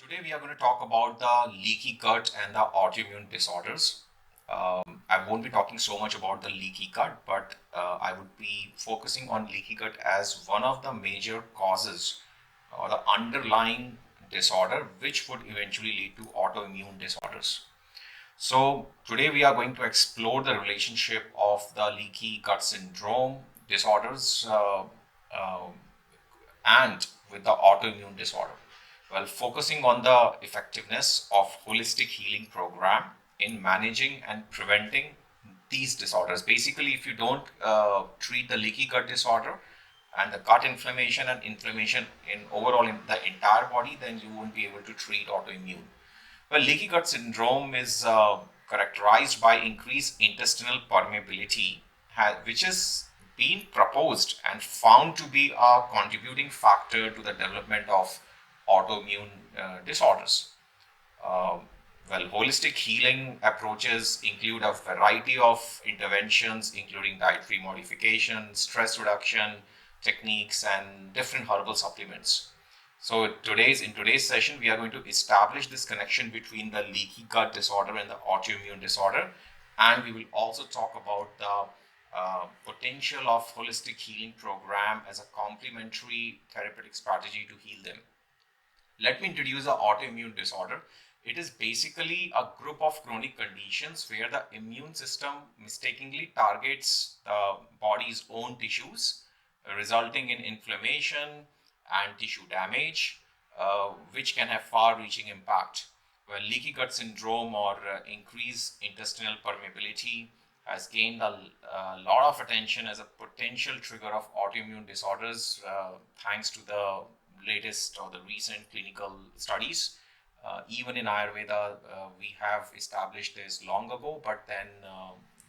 Today we are going to talk about the leaky gut and the autoimmune disorders. I won't be talking so much about the leaky gut, but I would be focusing on leaky gut as one of the major causes or the underlying disorder which would eventually lead to autoimmune disorders. So, today we are going to explore the relationship of the leaky gut syndrome disorders uh, and with the autoimmune disorder. Well, focusing on the effectiveness of holistic healing program in managing and preventing these disorders. Basically, if you don't treat the leaky gut disorder and the gut inflammation and inflammation in overall in the entire body, then you won't be able to treat autoimmune. Well, leaky gut syndrome is characterized by increased intestinal permeability, which is been proposed and found to be a contributing factor to the development of autoimmune disorders. Uh, Holistic healing approaches include a variety of interventions, including dietary modification, stress reduction techniques, and different herbal supplements. So in today's session, we are going to establish this connection between the leaky gut disorder and the autoimmune disorder, and we will also talk about the potential of holistic healing program as a complementary therapeutic strategy to heal them. Let me introduce the autoimmune disorder. It is basically a group of chronic conditions where the immune system mistakenly targets the body's own tissues, resulting in inflammation and tissue damage, which can have far-reaching impact. Well, leaky gut syndrome or increased intestinal permeability has gained a lot of attention as a potential trigger of autoimmune disorders, thanks to the latest or the recent clinical studies. Even in Ayurveda, we have established this long ago, but then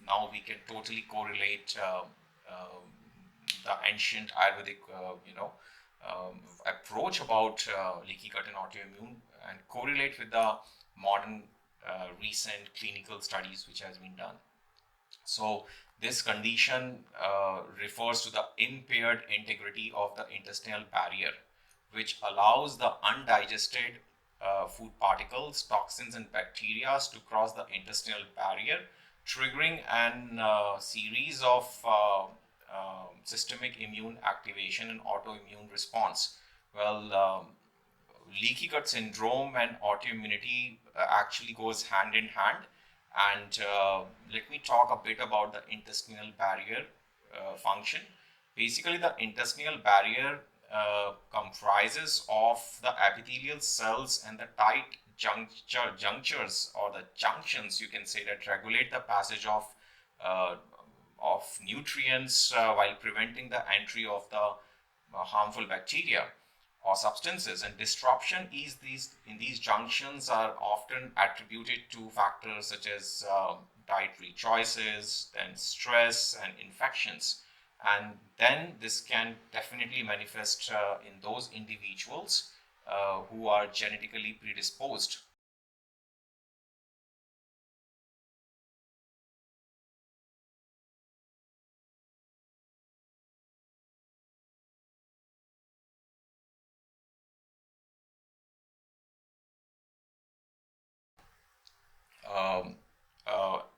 now we can totally correlate the ancient Ayurvedic, approach about leaky gut and autoimmune and correlate with the modern recent clinical studies which has been done. So this condition refers to the impaired integrity of the intestinal barrier, which allows the undigested food particles, toxins, and bacteria to cross the intestinal barrier, triggering an series of systemic immune activation and autoimmune response. Well, leaky gut syndrome and autoimmunity actually goes hand in hand. And let me talk a bit about the intestinal barrier function. Basically, the intestinal barrier comprises of the epithelial cells and the tight junctures or the junctions, you can say, that regulate the passage uh, of nutrients while preventing the entry of the harmful bacteria or substances. And disruption is these junctions are often attributed to factors such as dietary choices, then stress and infections. And then this can definitely manifest in those individuals who are genetically predisposed. Um,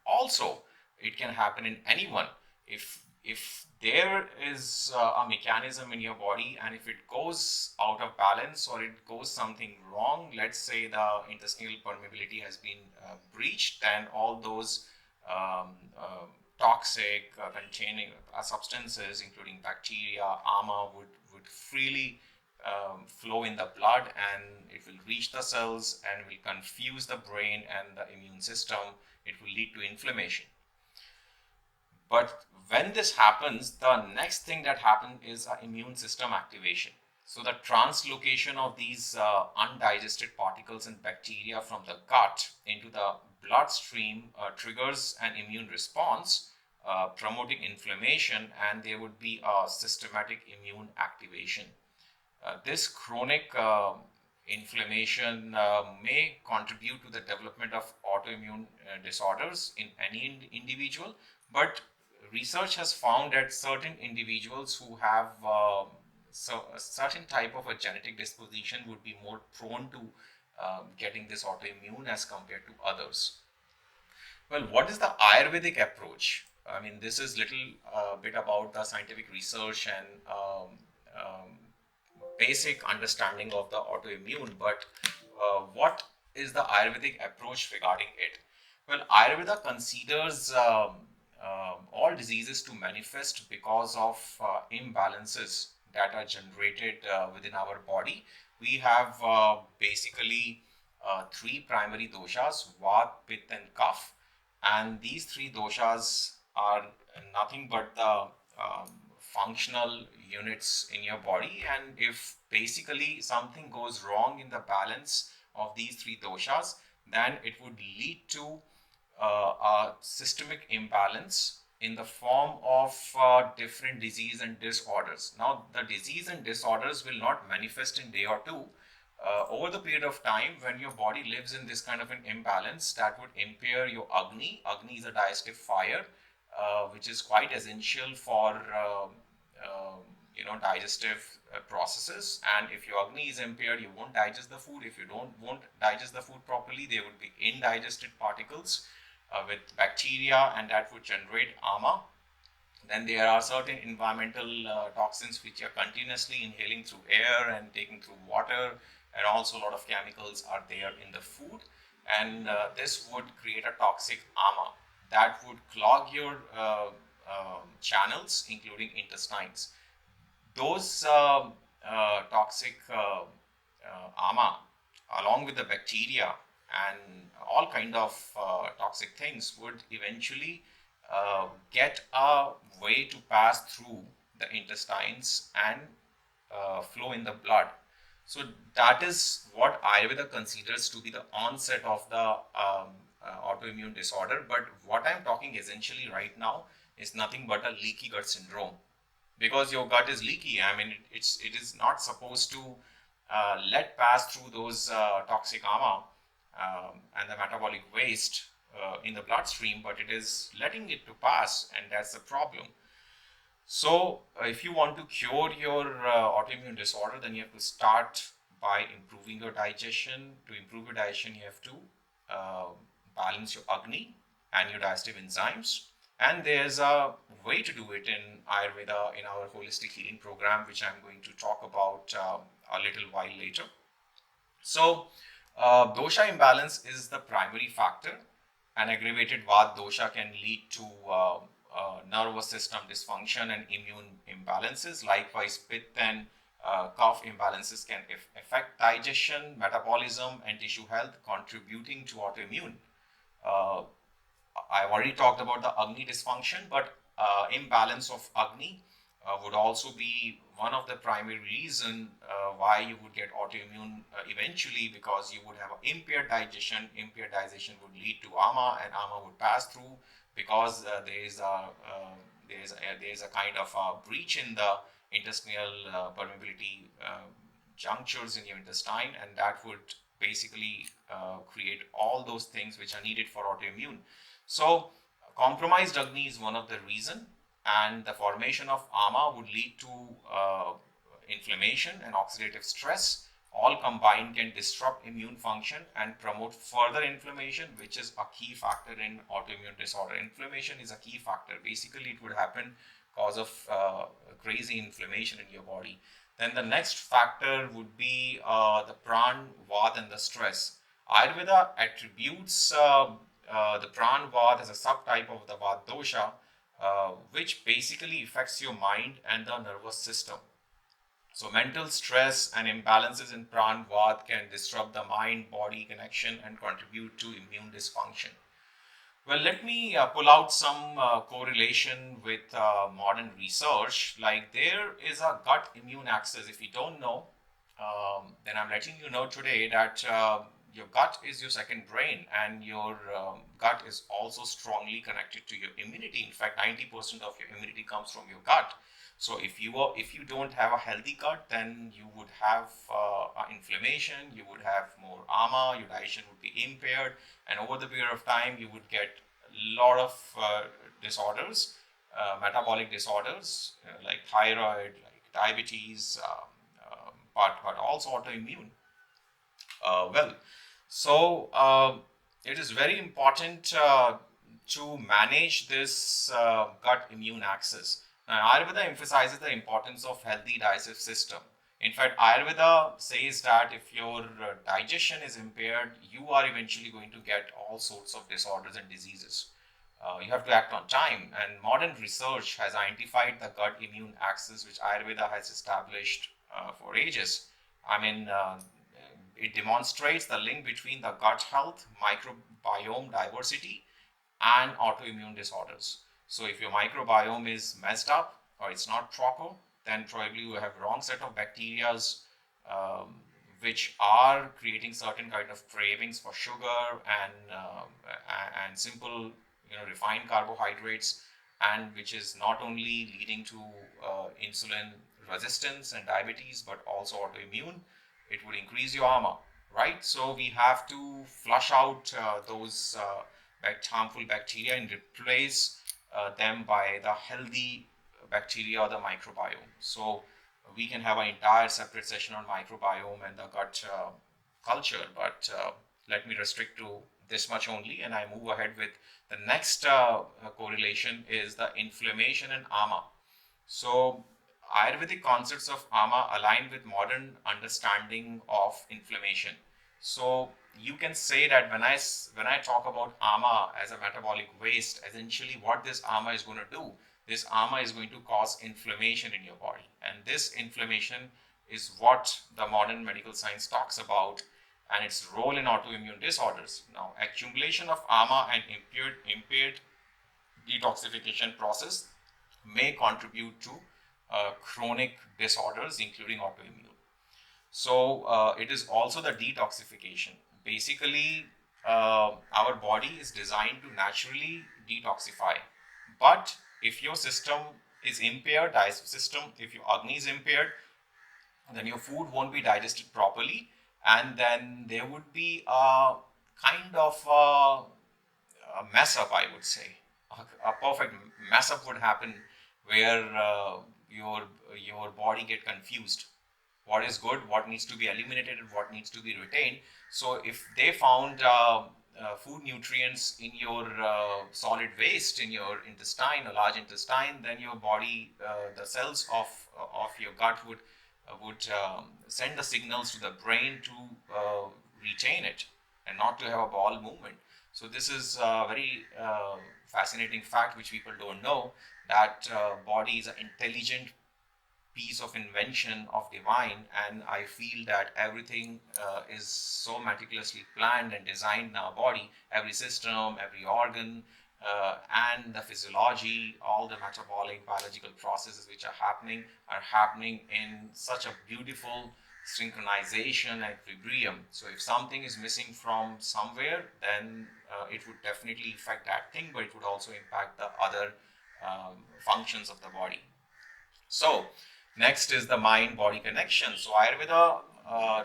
Also, it can happen in anyone if there is a mechanism in your body, and if it goes out of balance or it goes something wrong. Let's say the intestinal permeability has been breached, then all those um, uh, toxic containing substances, including bacteria, ama, would freely flow in the blood, and it will reach the cells and will confuse the brain and the immune system. It will lead to inflammation. But when this happens, the next thing that happens is immune system activation. So the translocation of these undigested particles and bacteria from the gut into the bloodstream triggers an immune response, promoting inflammation, and there would be a systematic immune activation. This chronic inflammation may contribute to the development of autoimmune disorders in any individual, but research has found that certain individuals who have a certain type of a genetic disposition would be more prone to getting this autoimmune as compared to others. Well, what is the Ayurvedic approach? I mean, this is little bit about the scientific research and basic understanding of the autoimmune, but what is the Ayurvedic approach regarding it? Well, Ayurveda considers all diseases to manifest because of imbalances that are generated within our body. We have basically three primary doshas: Vata, Pitta, and Kapha, and these three doshas are nothing but the functional units in your body. And if basically something goes wrong in the balance of these three doshas, then it would lead to a systemic imbalance in the form of different disease and disorders. Now, the disease and disorders will not manifest in day or two. Over the period of time, when your body lives in this kind of an imbalance, that would impair your Agni. Agni is a digestive fire, which is quite essential for digestive processes. And if your Agni is impaired, you won't digest the food. If you won't digest the food properly, there would be indigested particles with bacteria, and that would generate ama. Then there are certain environmental toxins which are continuously inhaling through air and taking through water, and also a lot of chemicals are there in the food, and this would create a toxic ama that would clog your channels, including intestines. Those toxic ama, along with the bacteria and all kind of toxic things, would eventually get a way to pass through the intestines and flow in the blood. So that is what Ayurveda considers to be the onset of the autoimmune disorder. But what I'm talking essentially right now is nothing but a leaky gut syndrome, because your gut is leaky. I mean, it is not supposed to let pass through those toxic ama and the metabolic waste in the bloodstream, but it is letting it to pass, and that's the problem. So, if you want to cure your autoimmune disorder, then you have to start by improving your digestion. To improve your digestion, you have to uh, balance your Agni and your digestive enzymes. And there's a way to do it in Ayurveda in our holistic healing program, which I'm going to talk about a little while later. So, dosha imbalance is the primary factor. An aggravated Vata dosha can lead to nervous system dysfunction and immune imbalances. Likewise, Pitta and Kapha imbalances can affect digestion, metabolism, and tissue health, contributing to autoimmune. Uh, I've already talked about the Agni dysfunction, but imbalance of Agni would also be one of the primary reason why you would get autoimmune eventually, because you would have impaired digestion. Impaired digestion would lead to ama, and ama would pass through because there is a kind of a breach in the intestinal permeability junctures in your intestine, and that would basically create all those things which are needed for autoimmune. So, compromised Agni is one of the reason, and the formation of ama would lead to inflammation and oxidative stress. All combined can disrupt immune function and promote further inflammation, which is a key factor in autoimmune disorder. Inflammation is a key factor. Basically, it would happen because of crazy inflammation in your body. Then the next factor would be the pran, vata, and the stress. Ayurveda attributes the pran vata as a subtype of the vata dosha, which basically affects your mind and the nervous system. So, mental stress and imbalances in pran vata can disrupt the mind body connection and contribute to immune dysfunction. Well, let me pull out some correlation with modern research. Like, there is a gut immune axis. If you don't know, then I'm letting you know today that your gut is your second brain, and your gut is also strongly connected to your immunity. In fact, 90% of your immunity comes from your gut. So if you don't have a healthy gut, then you would have inflammation, you would have more ama, your digestion would be impaired, and over the period of time, you would get a lot of disorders, metabolic disorders like thyroid, like diabetes, but also autoimmune. Well, so it is very important to manage this gut immune axis. Now, Ayurveda emphasizes the importance of healthy digestive system. In fact, Ayurveda says that if your digestion is impaired, you are eventually going to get all sorts of disorders and diseases. You have to act on time, and modern research has identified the gut immune axis, which Ayurveda has established for ages. I mean, it demonstrates the link between the gut health, microbiome diversity, and autoimmune disorders. So if your microbiome is messed up or it's not proper, then probably you have wrong set of bacterias um, which are creating certain kind of cravings for sugar and simple refined carbohydrates, and which is not only leading to insulin resistance and diabetes but also autoimmune. It would increase your armor, right? So we have to flush out those harmful bacteria and replace them by the healthy bacteria or the microbiome. So we can have an entire separate session on microbiome and the gut culture, but let me restrict to this much only, and I move ahead with the next correlation is the inflammation and ama. So Ayurvedic concepts of ama align with modern understanding of inflammation. So you can say that when I talk about ama as a metabolic waste, essentially what this ama is going to do, this ama is going to cause inflammation in your body, and this inflammation is what the modern medical science talks about, and its role in autoimmune disorders. Now, accumulation of ama and impaired detoxification process may contribute to chronic disorders, including autoimmune. So it is also the detoxification. Basically, our body is designed to naturally detoxify. But if your system is impaired, digestive system, if your Agni is impaired, then your food won't be digested properly, and then there would be a kind of a mess up, I would say. A perfect mess up would happen where your body get confused. What is good, what needs to be eliminated, and what needs to be retained. So if they found food nutrients in your solid waste in your intestine, a large intestine, then your body, the cells of your gut would send the signals to the brain to retain it and not to have a bowel movement. So this is a very fascinating fact which people don't know, that body is an intelligent piece of invention of divine, and I feel that everything is so meticulously planned and designed in our body. Every system, every organ, and the physiology, all the metabolic biological processes which are happening in such a beautiful synchronization and equilibrium. So if something is missing from somewhere, then it would definitely affect that thing, but it would also impact the other functions of the body. So, next is the mind body connection. So, Ayurveda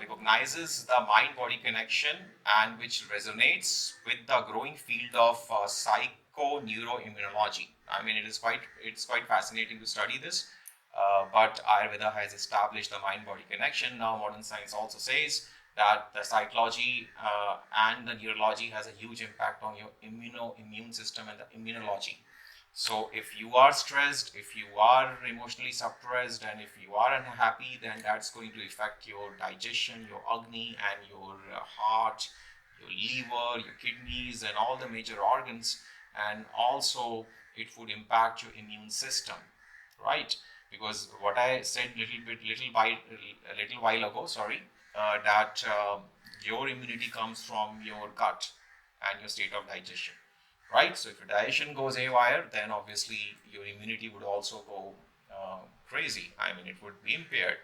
recognizes the mind body connection, and which resonates with the growing field of psychoneuroimmunology. I mean, it's quite fascinating to study this. But Ayurveda has established the mind body connection. Now, modern science also says that the psychology and the neurology has a huge impact on your immune system and the immunology. So if you are stressed, if you are emotionally suppressed, and if you are unhappy, then that's going to affect your digestion, your Agni, and your heart, your liver, your kidneys, and all the major organs. And also, it would impact your immune system, right? Because what I said a little while ago, sorry, that your immunity comes from your gut and your state of digestion, right? So if your digestion goes haywire, then obviously your immunity would also go crazy. I mean, it would be impaired.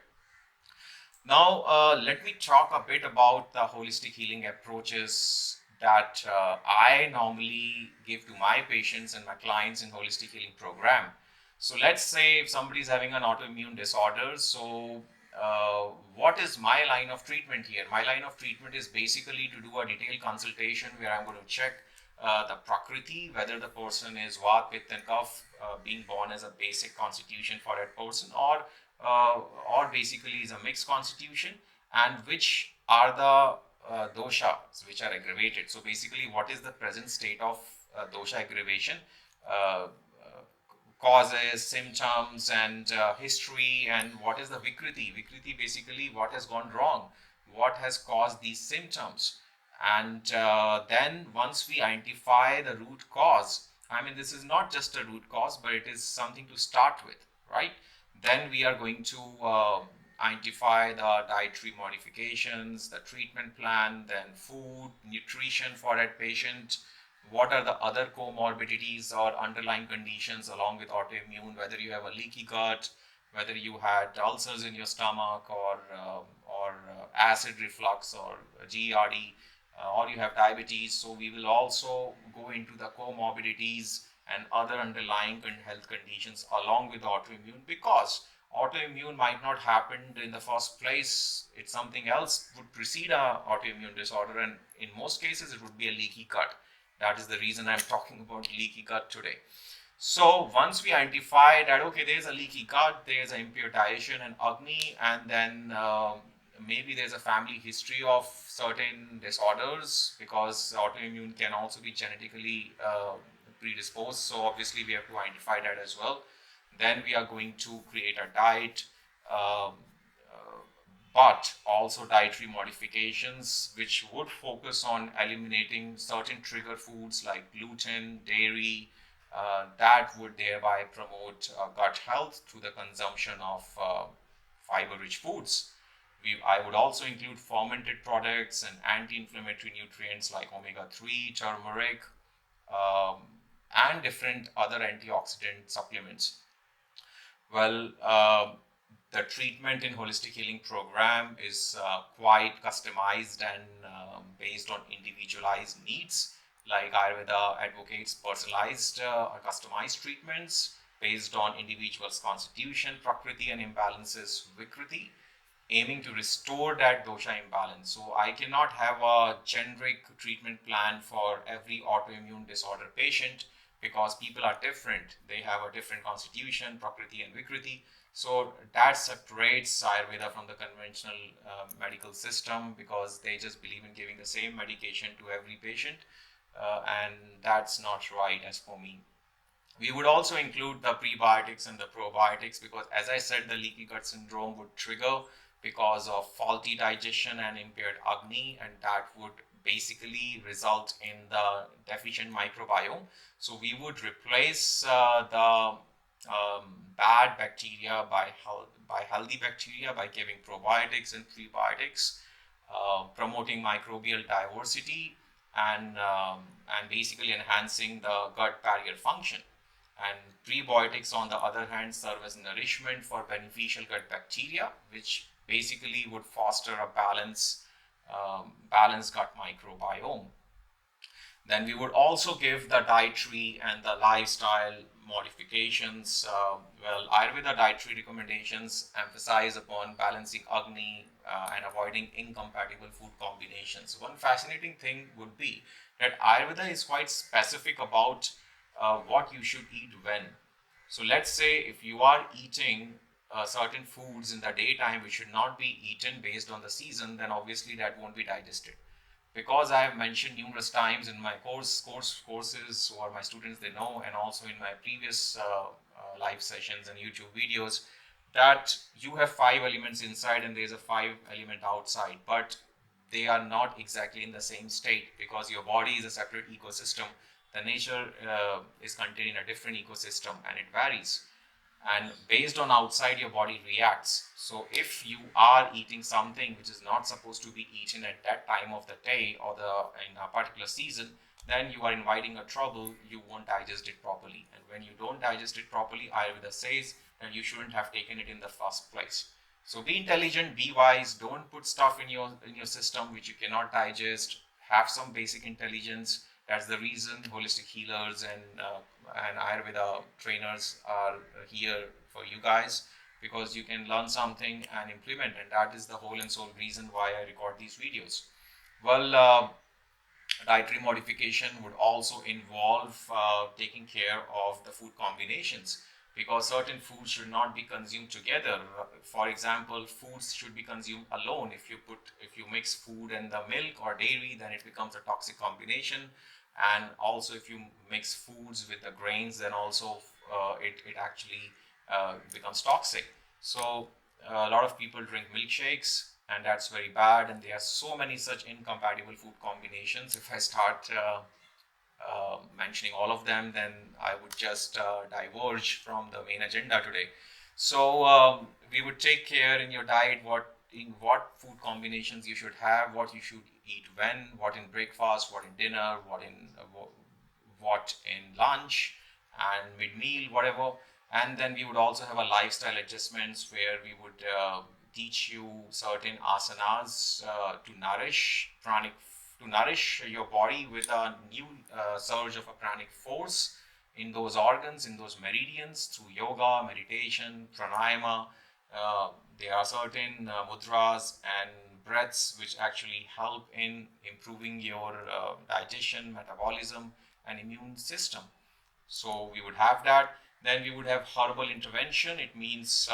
Now, let me talk a bit about the holistic healing approaches that I normally give to my patients and my clients in holistic healing program. So let's say if somebody is having an autoimmune disorder, so what is my line of treatment here? My line of treatment is basically to do a detailed consultation where I'm going to check the prakriti, whether the person is Vat, Pitta, and Kapha, being born as a basic constitution for that person, or basically is a mixed constitution, and which are the doshas which are aggravated. So basically, what is the present state of dosha aggravation? Uh, Causes, symptoms, and history, and what is the Vikriti? Vikriti basically what has gone wrong, what has caused these symptoms. And then once we identify the root cause, I mean, this is not just a root cause, but it is something to start with, right? Then we are going to identify the dietary modifications, the treatment plan, then food, nutrition for that patient, what are the other comorbidities or underlying conditions along with autoimmune, whether you have a leaky gut, whether you had ulcers in your stomach, or acid reflux, or GERD, or you have diabetes. So we will also go into the comorbidities and other underlying health conditions along with autoimmune, because autoimmune might not happen in the first place. It's something else would precede a autoimmune disorder, and in most cases it would be a leaky gut. That is the reason I'm talking about leaky gut today. So once we identify that, okay, there's a leaky gut, there's an impaired digestion and Agni, and then maybe there's a family history of certain disorders, because autoimmune can also be genetically predisposed. So obviously we have to identify that as well. Then we are going to create a diet, um, but also dietary modifications which would focus on eliminating certain trigger foods like gluten, dairy, that would thereby promote gut health through the consumption of fiber-rich foods. I would also include fermented products and anti-inflammatory nutrients like omega-3, turmeric, um, and different other antioxidant supplements. Well, the treatment in holistic healing program is quite customized and based on individualized needs. Like Ayurveda advocates personalized or customized treatments based on individual's constitution, prakriti, and imbalances, vikriti, aiming to restore that dosha imbalance. So I cannot have a generic treatment plan for every autoimmune disorder patient, because people are different. They have a different constitution, prakriti and vikriti. So that separates Ayurveda from the conventional medical system, because they just believe in giving the same medication to every patient, and that's not right as per me. We would also include the prebiotics and the probiotics, because as I said, the leaky gut syndrome would trigger because of faulty digestion and impaired Agni, and that would basically result in the deficient microbiome. So we would replace the bad bacteria by healthy bacteria by giving probiotics and prebiotics, promoting microbial diversity, and basically enhancing the gut barrier function. And prebiotics, on the other hand, serve as nourishment for beneficial gut bacteria, which basically would foster a balanced gut microbiome. Then we would also give the dietary and the lifestyle modifications. Well, Ayurveda dietary recommendations emphasize upon balancing Agni and avoiding incompatible food combinations. One fascinating thing would be that Ayurveda is quite specific about what you should eat when. So let's say if you are eating certain foods in the daytime which should not be eaten based on the season, then obviously that won't be digested. Because I have mentioned numerous times in my courses, or my students, they know, and also in my previous live sessions and YouTube videos, that you have five elements inside and there's a five element outside, but they are not exactly in the same state, because your body is a separate ecosystem. The nature is contained in a different ecosystem, and it varies, and based on outside your body reacts. So if you are eating something which is not supposed to be eaten at that time of the day or in a particular season, then you are inviting a trouble. You won't digest it properly, and when you don't digest it properly, Ayurveda says that you shouldn't have taken it in the first place. So be intelligent, be wise, don't put stuff in your system which you cannot digest. Have some basic intelligence. That's the reason holistic healers and Ayurveda trainers are here for you guys, because you can learn something and implement, and that is the whole and sole reason why I record these videos. Well, dietary modification would also involve taking care of the food combinations. because certain foods should not be consumed together. For example, foods should be consumed alone. If you mix food and the milk or dairy, then it becomes a toxic combination. And also, if you mix foods with the grains, then also it actually becomes toxic. So a lot of people drink milkshakes, and that's very bad. And there are so many such incompatible food combinations. If I start mentioning all of them, then I would just diverge from the main agenda today. So we would take care in your diet what food combinations you should have, what you should eat when, what in breakfast, what in dinner, what in lunch and mid meal, whatever. And then we would also have a lifestyle adjustments where we would teach you certain asanas to nourish your body with a new surge of a pranic force in those organs, in those meridians through yoga, meditation, pranayama. There are certain mudras and breaths which actually help in improving your digestion, metabolism, and immune system. So we would have that. Then we would have herbal intervention. It means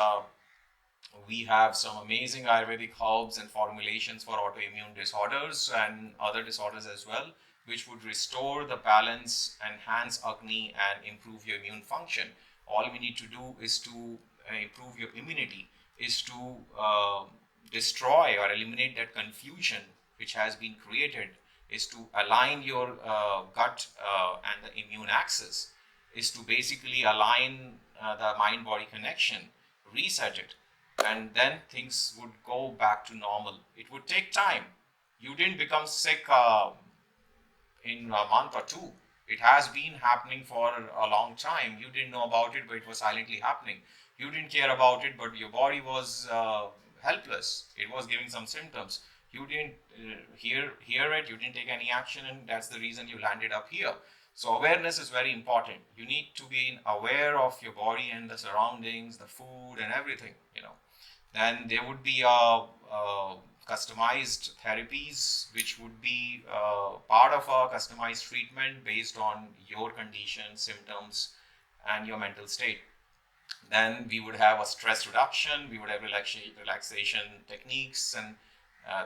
we have some amazing Ayurvedic herbs and formulations for autoimmune disorders and other disorders as well, which would restore the balance, enhance Agni, and improve your immune function. All we need to do is to improve your immunity, is to destroy or eliminate that confusion which has been created, is to align your gut and the immune axis, is to basically align the mind body connection, reset it, and then things would go back to normal. It would take time. You didn't become sick in a month or two. It has been happening for a long time. You didn't know about it, but it was silently happening. You didn't care about it, but your body was helpless. It was giving some symptoms. You didn't hear it. You didn't take any action, and that's the reason you landed up here. So awareness is very important. You need to be aware of your body and the surroundings, the food, and everything. Then there would be customized therapies, which would be part of a customized treatment based on your condition, symptoms, and your mental state. Then we would have a stress reduction. We would have relaxation techniques and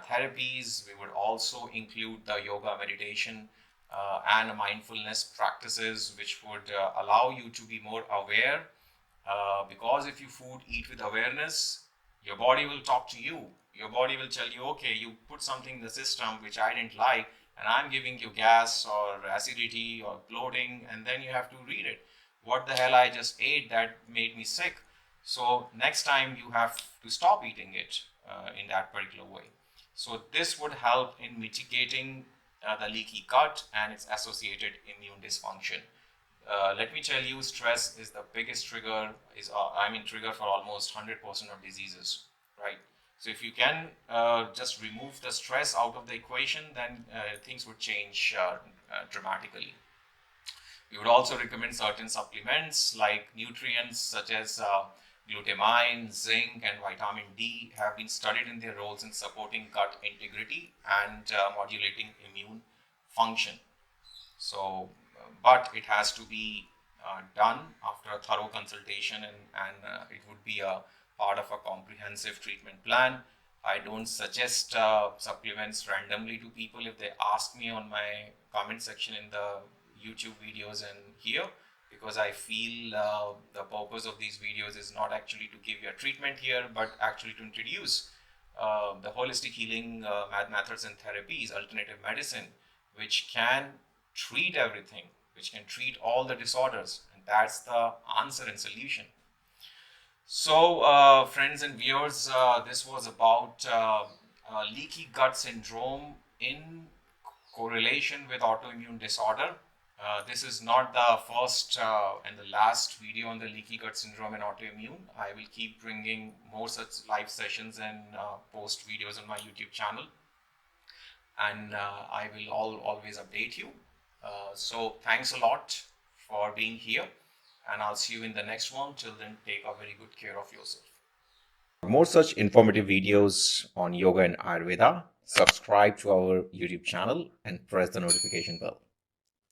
therapies. We would also include the yoga, meditation, and mindfulness practices, which would allow you to be more aware. Because if you eat with awareness, your body will talk to you. Your body will tell you, okay, you put something in the system which I didn't like, and I'm giving you gas or acidity or bloating, and then you have to read it. What the hell I just ate that made me sick? So next time you have to stop eating it in that particular way. So this would help in mitigating the leaky gut and its associated immune dysfunction. Let me tell you, stress is the biggest trigger. Trigger for almost 100% of diseases, right? So if you can just remove the stress out of the equation, then things would change dramatically. We would also recommend certain supplements like nutrients such as glutamine, zinc, and vitamin D have been studied in their roles in supporting gut integrity and modulating immune function. So, but it has to be done after a thorough consultation, and it would be a part of a comprehensive treatment plan. I don't suggest supplements randomly to people if they ask me on my comment section in the YouTube videos and here, because I feel the purpose of these videos is not actually to give you a treatment here, but actually to introduce the holistic healing methods and therapies, alternative medicine, which can treat everything, which can treat all the disorders, and that's the answer and solution. So, friends and viewers, this was about leaky gut syndrome in correlation with autoimmune disorder. This is not the first and the last video on the leaky gut syndrome and autoimmune. I will keep bringing more such live sessions and post videos on my YouTube channel, and I will always update you. So thanks a lot for being here, and I'll see you in the next one. Till then, take a very good care of yourself. For more such informative videos on yoga and Ayurveda, subscribe to our YouTube channel and press the notification bell.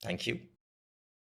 Thank you.